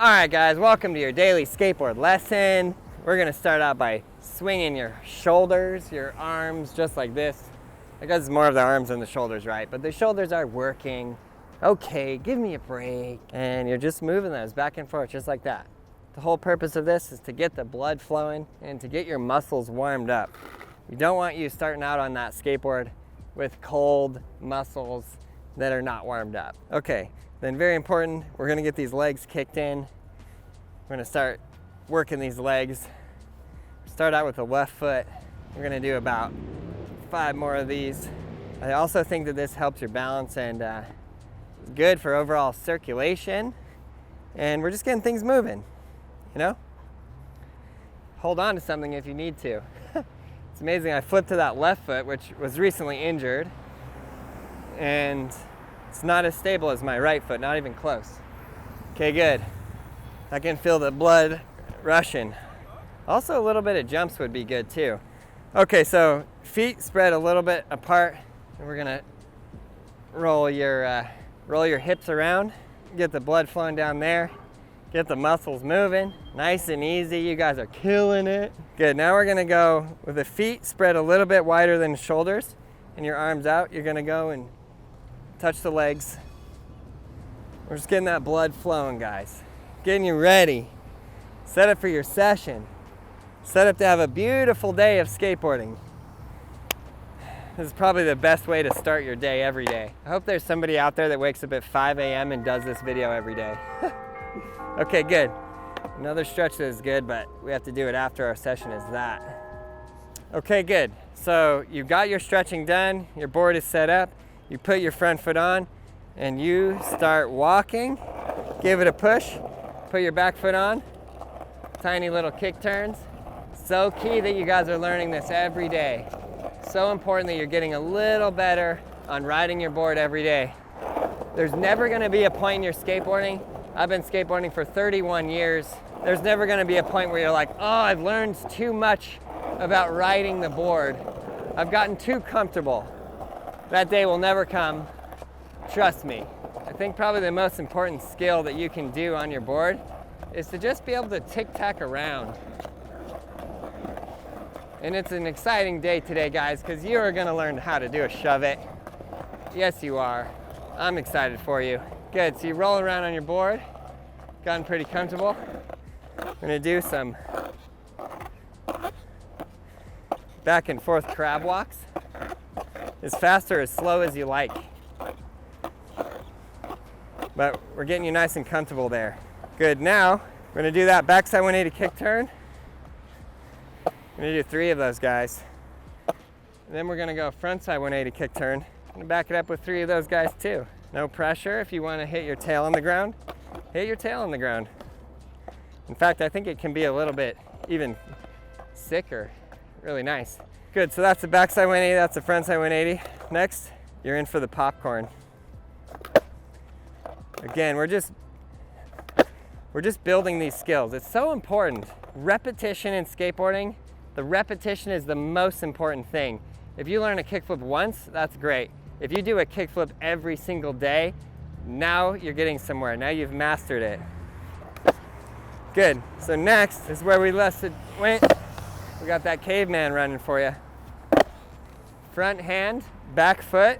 All right, guys, welcome to your daily skateboard lesson. We're gonna start out by swinging your shoulders, your arms, just like this. I guess it's more of the arms than the shoulders, right? But the shoulders are working. Okay, give me a break. And you're just moving those back and forth, just like that. The whole purpose of this is to get the blood flowing and to get your muscles warmed up. We don't want you starting out on that skateboard with cold muscles that are not warmed up. Okay, then very important, we're gonna get these legs kicked in. We're gonna start working these legs. Start out with the left foot. We're gonna do about 5 more of these. I also think that this helps your balance and is good for overall circulation. And we're just getting things moving, you know? Hold on to something if you need to. It's amazing, I flipped to that left foot, which was recently injured, and it's not as stable as my right foot, not even close. Okay, good. I can feel the blood rushing. Also, a little bit of jumps would be good too. Okay, so feet spread a little bit apart, and we're gonna roll your hips around, get the blood flowing down there, get the muscles moving, nice and easy. You guys are killing it. Good, now we're gonna go with the feet spread a little bit wider than the shoulders and your arms out. You're gonna go and touch the legs. We're just getting that blood flowing, guys. Getting you ready. Set up for your session. Set up to have a beautiful day of skateboarding. This is probably the best way to start your day every day. I hope there's somebody out there that wakes up at 5 a.m. and does this video every day. Okay, good. Another stretch that is good, but we have to do it after our session is that. Okay, good. So you've got your stretching done, your board is set up, you put your front foot on, and you start walking. Give it a push, put your back foot on, tiny little kick turns. So key that you guys are learning this every day. So important that you're getting a little better on riding your board every day. There's never gonna be a point in your skateboarding. I've been skateboarding for 31 years. There's never gonna be a point where you're like, oh, I've learned too much about riding the board. I've gotten too comfortable. That day will never come, trust me. I think probably the most important skill that you can do on your board is to just be able to tic-tac around. And it's an exciting day today, guys, because you are gonna learn how to do a shove it. Yes, you are. I'm excited for you. Good, so you roll around on your board, gotten pretty comfortable. We're gonna do some back and forth crab walks, as fast or as slow as you like. But we're getting you nice and comfortable there. Good, now we're gonna do that backside 180 kick turn. We're gonna do 3 of those, guys. And then we're gonna go frontside 180 kick turn. I'm gonna back it up with 3 of those guys too. No pressure. If you wanna hit your tail on the ground, hit your tail on the ground. In fact, I think it can be a little bit even sicker. Really nice. Good, so that's the backside 180, that's the frontside 180. Next, you're in for the popcorn. Again, we're just building these skills. It's so important. Repetition in skateboarding, the repetition is the most important thing. If you learn a kickflip once, that's great. If you do a kickflip every single day, now you're getting somewhere. Now you've mastered it. Good, so next is where we went. We got that caveman running for you. Front hand, back foot,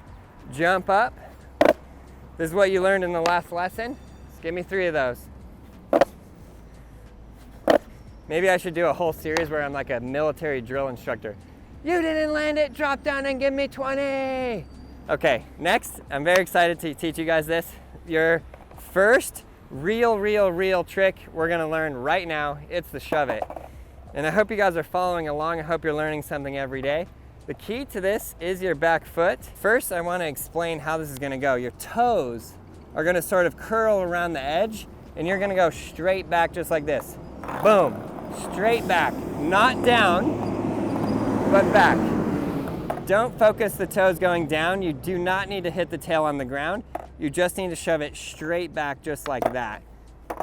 jump up. This is what you learned in the last lesson. Just give me 3 of those. Maybe I should do a whole series where I'm like a military drill instructor. You didn't land it, drop down and give me 20. Okay, next, I'm very excited to teach you guys this. Your first real trick we're gonna learn right now, it's the shove it. And I hope you guys are following along. I hope you're learning something every day. The key to this is your back foot. First, I wanna explain how this is gonna go. Your toes are gonna sort of curl around the edge, and you're gonna go straight back just like this. Boom, straight back, not down, but back. Don't focus the toes going down. You do not need to hit the tail on the ground. You just need to shove it straight back just like that.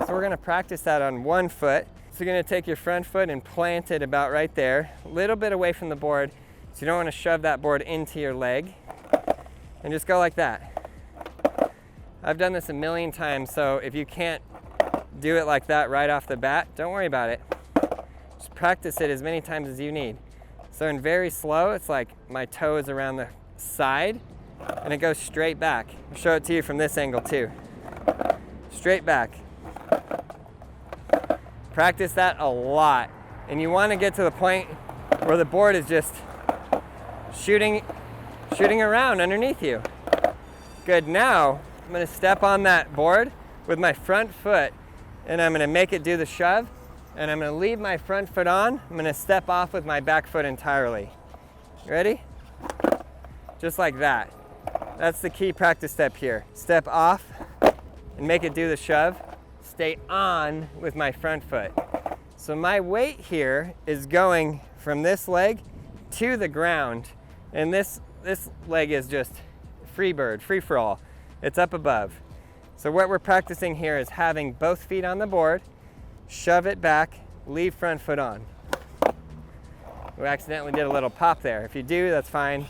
So we're gonna practice that on one foot. So you're gonna take your front foot and plant it about right there, a little bit away from the board, so you don't wanna shove that board into your leg. And just go like that. I've done this a million times, so if you can't do it like that right off the bat, don't worry about it. Just practice it as many times as you need. So in very slow, it's like my toe is around the side and it goes straight back. I'll show it to you from this angle too. Straight back. Practice that a lot. And you want to get to the point where the board is just shooting around underneath you. Good, now I'm going to step on that board with my front foot and I'm going to make it do the shove, and I'm going to leave my front foot on. I'm going to step off with my back foot entirely. Ready? Just like that. That's the key practice step here. Step off and make it do the shove. Stay on with my front foot. So my weight here is going from this leg to the ground, and this leg is just free bird, free for all. It's up above. So what we're practicing here is having both feet on the board, shove it back, leave front foot on. We accidentally did a little pop there. If you do, that's fine.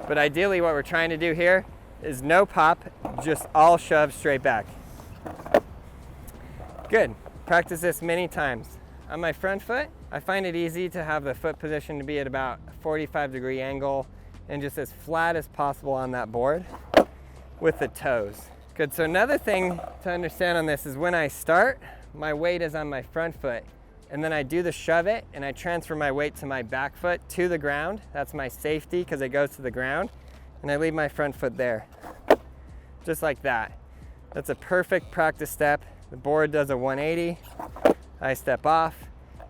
But ideally what we're trying to do here is no pop, just all shove straight back. Good. Practice this many times. On my front foot, I find it easy to have the foot position to be at about a 45-degree angle and just as flat as possible on that board with the toes. Good, so another thing to understand on this is when I start, my weight is on my front foot, and then I do the shove it and I transfer my weight to my back foot to the ground. That's my safety because it goes to the ground, and I leave my front foot there. Just like that. That's a perfect practice step. The board does a 180. I step off.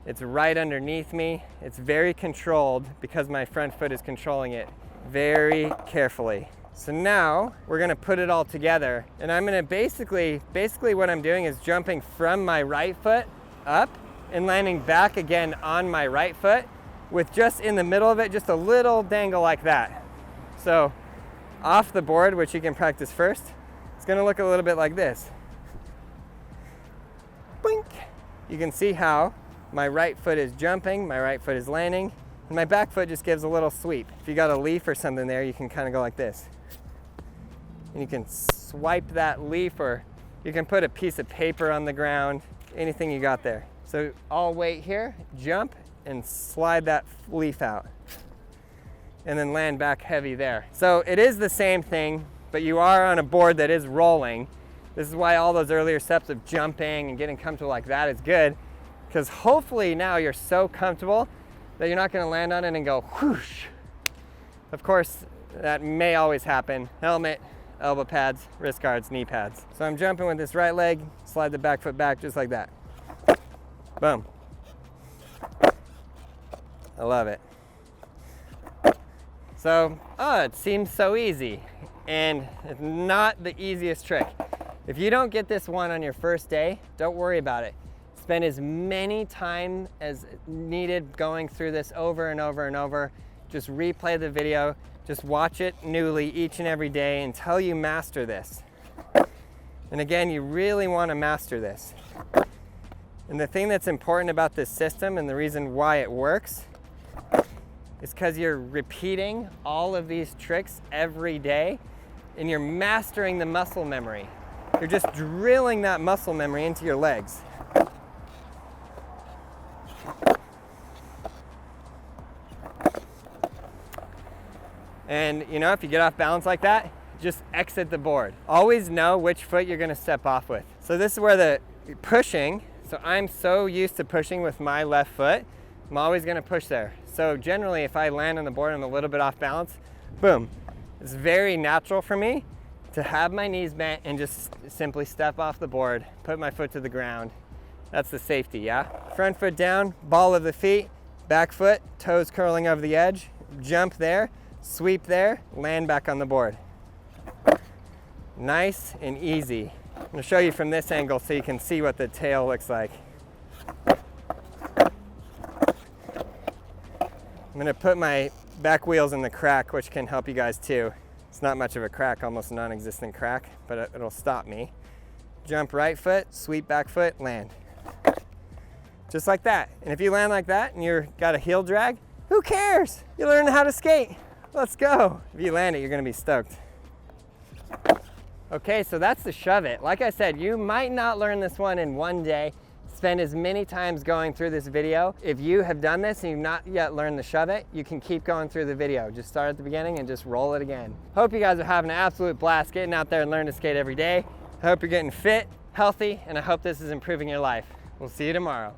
It's right underneath me. It's very controlled because my front foot is controlling it very carefully. So now we're gonna put it all together, and I'm gonna basically what I'm doing is jumping from my right foot up and landing back again on my right foot with just in the middle of it, just a little dangle like that. So off the board, which you can practice first, it's gonna look a little bit like this. Boink. You can see how my right foot is jumping, my right foot is landing, and my back foot just gives a little sweep. If you got a leaf or something there, you can kind of go like this. And you can swipe that leaf, or you can put a piece of paper on the ground, anything you got there. So all weight here, jump and slide that leaf out. And then land back heavy there. So it is the same thing, but you are on a board that is rolling. This is why all those earlier steps of jumping and getting comfortable like that is good, because hopefully now you're so comfortable that you're not going to land on it and go whoosh. Of course, that may always happen. Helmet, elbow pads, wrist guards, knee pads. So I'm jumping with this right leg, slide the back foot back just like that. Boom. I love it. So, it seems so easy, and it's not the easiest trick. If you don't get this one on your first day, don't worry about it. Spend as many time as needed going through this over and over and over. Just replay the video. Just watch it newly each and every day until you master this. And again, you really want to master this. And the thing that's important about this system and the reason why it works is because you're repeating all of these tricks every day and you're mastering the muscle memory. You're just drilling that muscle memory into your legs. And you know, if you get off balance like that, just exit the board. Always know which foot you're gonna step off with. So this is where the pushing, so I'm so used to pushing with my left foot, I'm always gonna push there. So generally, if I land on the board and I'm a little bit off balance, boom. It's very natural for me to have my knees bent and just simply step off the board, put my foot to the ground. That's the safety, yeah? Front foot down, ball of the feet, back foot, toes curling over the edge, jump there, sweep there, land back on the board. Nice and easy. I'm gonna show you from this angle so you can see what the tail looks like. I'm gonna put my back wheels in the crack, which can help you guys too. It's not much of a crack, almost non-existent crack, but it'll stop me. Jump right foot, sweep back foot, land. Just like that. And if you land like that and you've got a heel drag, who cares? You learn how to skate. Let's go. If you land it, you're gonna be stoked. Okay, so that's the shove it. Like I said, you might not learn this one in one day. Spend as many times going through this video. If you have done this and you've not yet learned the shove it, you can keep going through the video. Just start at the beginning and just roll it again. Hope you guys are having an absolute blast getting out there and learning to skate every day. I hope you're getting fit, healthy, and I hope this is improving your life. We'll see you tomorrow.